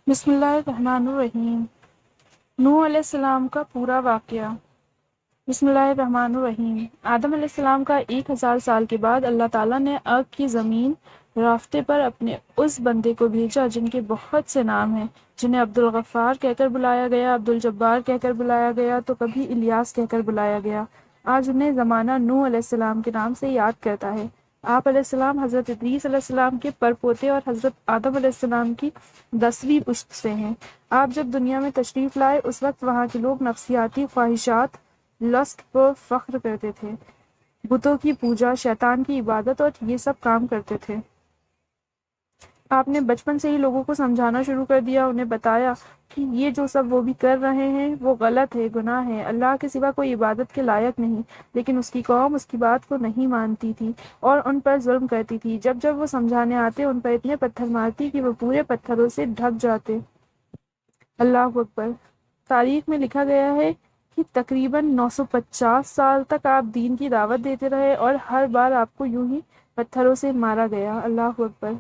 بسم اللہ الرحمن الرحیم۔ نوح علیہ السلام کا پورا واقعہ۔ بسم اللہ الرحمن الرحیم۔ آدم علیہ السلام کا 1000 سال کے بعد اللہ تعالیٰ نے آگ کی زمین رافتے پر اپنے اس بندے کو بھیجا جن کے بہت سے نام ہیں، جنہیں عبدالغفار کہہ کر بلایا گیا، عبدالجبار کہہ کر بلایا گیا، تو کبھی الیاس کہہ کر بلایا گیا۔ آج انہیں زمانہ نوح علیہ السلام کے نام سے یاد کرتا ہے۔ آپ علیہ السلام حضرت ادریس علیہ السلام کے پرپوتے اور حضرت آدم علیہ السلام کی 10ویں پشت سے ہیں۔ آپ جب دنیا میں تشریف لائے اس وقت وہاں کے لوگ نفسیاتی خواہشات، لسٹ پر فخر کرتے تھے، بتوں کی پوجا، شیطان کی عبادت اور یہ سب کام کرتے تھے۔ آپ نے بچپن سے ہی لوگوں کو سمجھانا شروع کر دیا، انہیں بتایا کہ یہ جو سب وہ بھی کر رہے ہیں وہ غلط ہے، گناہ ہے، اللہ کے سوا کوئی عبادت کے لائق نہیں۔ لیکن اس کی قوم اس کی بات کو نہیں مانتی تھی اور ان پر ظلم کرتی تھی۔ جب جب وہ سمجھانے آتے ان پر اتنے پتھر مارتی کہ وہ پورے پتھروں سے ڈھک جاتے۔ اللہ اکبر۔ تاریخ میں لکھا گیا ہے کہ تقریباً 950 سال تک آپ دین کی دعوت دیتے رہے اور ہر بار آپ کو یوں ہی پتھروں سے مارا گیا۔ اللہ اکبر۔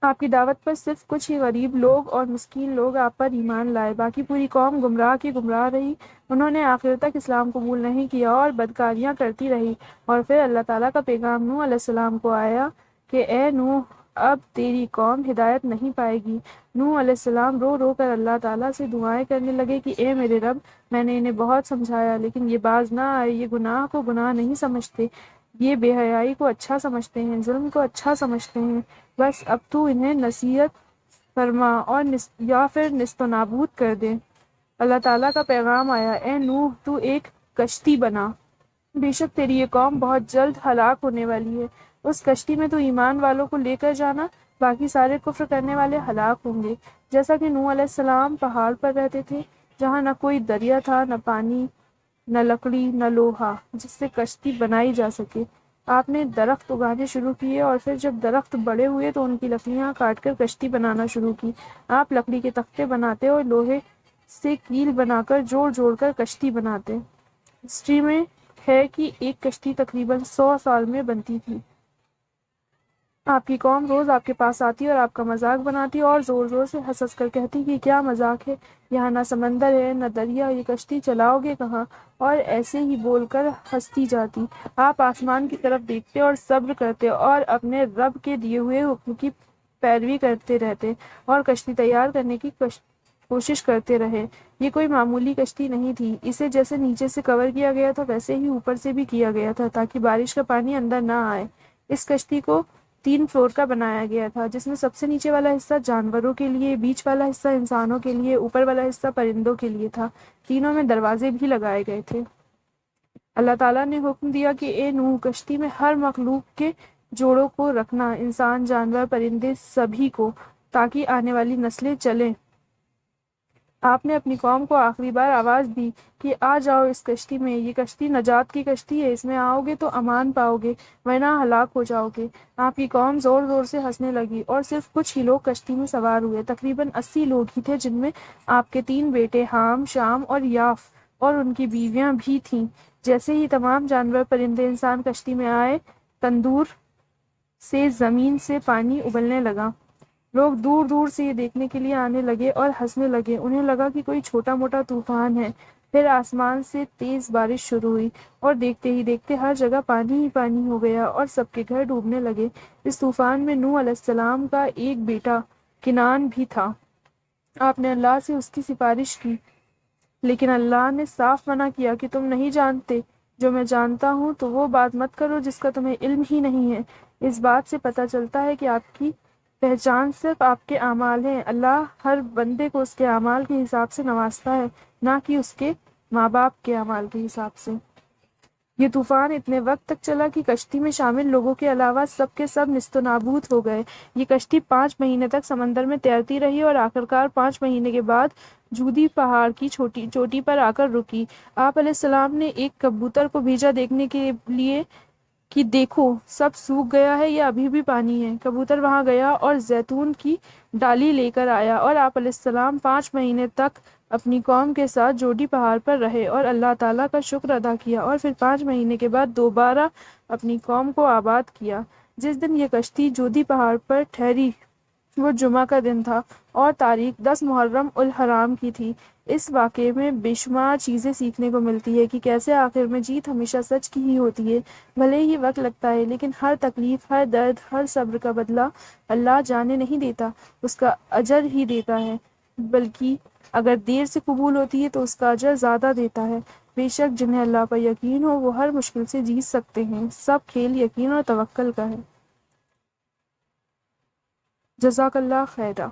آپ کی دعوت پر صرف کچھ ہی غریب لوگ اور مسکین لوگ آپ پر ایمان لائے، باقی پوری قوم گمراہ کی گمراہ رہی۔ انہوں نے آخر تک اسلام قبول نہیں کیا اور بدکاریاں کرتی رہی۔ اور پھر اللہ تعالیٰ کا پیغام نوح علیہ السلام کو آیا کہ اے نوح، اب تیری قوم ہدایت نہیں پائے گی۔ نوح علیہ السلام رو رو کر اللہ تعالیٰ سے دعائیں کرنے لگے کہ اے میرے رب، میں نے انہیں بہت سمجھایا لیکن یہ باز نہ آئے، یہ گناہ کو گناہ نہیں سمجھتے، یہ بے حیائی کو اچھا سمجھتے ہیں، ظلم کو اچھا سمجھتے ہیں، بس اب تو انہیں نصیحت فرما اور یا پھر نیست و نابود کر دے۔ اللہ تعالیٰ کا پیغام آیا، اے نوح، تو ایک کشتی بنا، بے شک تیری یہ قوم بہت جلد ہلاک ہونے والی ہے۔ اس کشتی میں تو ایمان والوں کو لے کر جانا، باقی سارے کفر کرنے والے ہلاک ہوں گے۔ جیسا کہ نوح علیہ السلام پہاڑ پر رہتے تھے جہاں نہ کوئی دریا تھا، نہ پانی، نہ لکڑی، نہ لوہا جس سے کشتی بنائی جا سکے۔ آپ نے درخت اگانے شروع کیے اور پھر جب درخت بڑے ہوئے تو ان کی لکڑیاں کاٹ کر کشتی بنانا شروع کی۔ آپ لکڑی کے تختے بناتے اور لوہے سے کیل بنا کر جوڑ جوڑ کر کشتی بناتے۔ ہسٹری میں ہے کہ ایک کشتی تقریباً 100 سال میں بنتی تھی۔ آپ کی قوم روز آپ کے پاس آتی اور آپ کا مذاق بناتی اور زور زور سے ہنس ہنس کر کہتی کہ کیا مذاق ہے، یہاں نہ سمندر ہے نہ دریا، یہ کشتی چلاؤ گے کہاں، اور ایسے ہی بول کر ہنستی جاتی۔ آپ آسمان کی طرف دیکھتے اور صبر کرتے اور اپنے رب کے دیے ہوئے حکم کی پیروی کرتے رہتے اور کشتی تیار کرنے کی کوشش کرتے رہے۔ یہ کوئی معمولی کشتی نہیں تھی، اسے جیسے نیچے سے کور کیا گیا تھا ویسے ہی اوپر سے بھی کیا گیا تھا تاکہ بارش کا پانی اندر نہ آئے۔ اس کشتی کو 3 فلور کا بنایا گیا تھا، جس میں سب سے نیچے والا حصہ جانوروں کے لیے، بیچ والا حصہ انسانوں کے لیے، اوپر والا حصہ پرندوں کے لیے تھا۔ تینوں میں دروازے بھی لگائے گئے تھے۔ اللہ تعالیٰ نے حکم دیا کہ اے نوح، کشتی میں ہر مخلوق کے جوڑوں کو رکھنا، انسان، جانور، پرندے، سبھی کو، تاکہ آنے والی نسلیں چلیں۔ آپ نے اپنی قوم کو آخری بار آواز دی کہ آ جاؤ اس کشتی میں، یہ کشتی نجات کی کشتی ہے، اس میں آؤ گے تو امان پاؤ گے ورنہ ہلاک ہو جاؤ گے۔ آپ کی قوم زور زور سے ہنسنے لگی اور صرف کچھ ہی لوگ کشتی میں سوار ہوئے۔ تقریباً 80 لوگ ہی تھے، جن میں آپ کے 3 بیٹے حام، شام اور یاف اور ان کی بیویاں بھی تھیں۔ جیسے ہی تمام جانور، پرندے، انسان کشتی میں آئے، تندور سے زمین سے پانی ابلنے لگا۔ لوگ دور دور سے یہ دیکھنے کے لیے آنے لگے اور ہنسنے لگے، انہیں لگا کہ کوئی چھوٹا موٹا طوفان ہے۔ پھر آسمان سے تیز بارش شروع ہوئی اور دیکھتے ہی دیکھتے ہر جگہ پانی ہی پانی ہو گیا اور سب کے گھر ڈوبنے لگے۔ اس طوفان میں نوح علیہ السلام کا ایک بیٹا کنعان بھی تھا۔ آپ نے اللہ سے اس کی سفارش کی، لیکن اللہ نے صاف منع کیا کہ تم نہیں جانتے جو میں جانتا ہوں، تو وہ بات مت کرو جس کا تمہیں علم ہی نہیں ہے۔ اس بات سے پتہ چلتا ہے کہ آپ کی پہچان صرف آپ کے اعمال ہیں۔ اللہ ہر بندے کو اس کے اعمال کے حساب سے نوازتا ہے، نہ کہ اس کے ماں باپ کے اعمال کے حساب سے۔ یہ طوفان اتنے وقت تک چلا کہ کشتی میں شامل لوگوں کے علاوہ سب کے سب نیست و نابود ہو گئے۔ یہ کشتی 5 مہینے تک سمندر میں تیرتی رہی اور آخرکار 5 مہینے کے بعد جودی پہاڑ کی چوٹی پر آ کر رکی۔ آپ علیہ السلام نے ایک کبوتر کو بھیجا دیکھنے کے لیے کہ دیکھو سب سوکھ گیا ہے یا ابھی بھی پانی ہے۔ کبوتر وہاں گیا اور زیتون کی ڈالی لے کر آیا اور آپ علیہ السلام 5 مہینے تک اپنی قوم کے ساتھ جودی پہاڑ پر رہے اور اللہ تعالیٰ کا شکر ادا کیا، اور پھر 5 مہینے کے بعد دوبارہ اپنی قوم کو آباد کیا۔ جس دن یہ کشتی جودی پہاڑ پر ٹھہری وہ جمعہ کا دن تھا اور تاریخ 10 محرم الحرام کی تھی۔ اس واقعے میں بے شمار چیزیں سیکھنے کو ملتی ہے کہ کیسے آخر میں جیت ہمیشہ سچ کی ہی ہوتی ہے۔ بھلے ہی وقت لگتا ہے، لیکن ہر تکلیف، ہر درد، ہر صبر کا بدلہ اللہ جانے نہیں دیتا، اس کا اجر ہی دیتا ہے، بلکہ اگر دیر سے قبول ہوتی ہے تو اس کا اجر زیادہ دیتا ہے۔ بے شک جنہیں اللہ پر یقین ہو وہ ہر مشکل سے جیت سکتے ہیں۔ سب کھیل یقین اور توکل کا ہے۔ جزاک اللہ خیرہ۔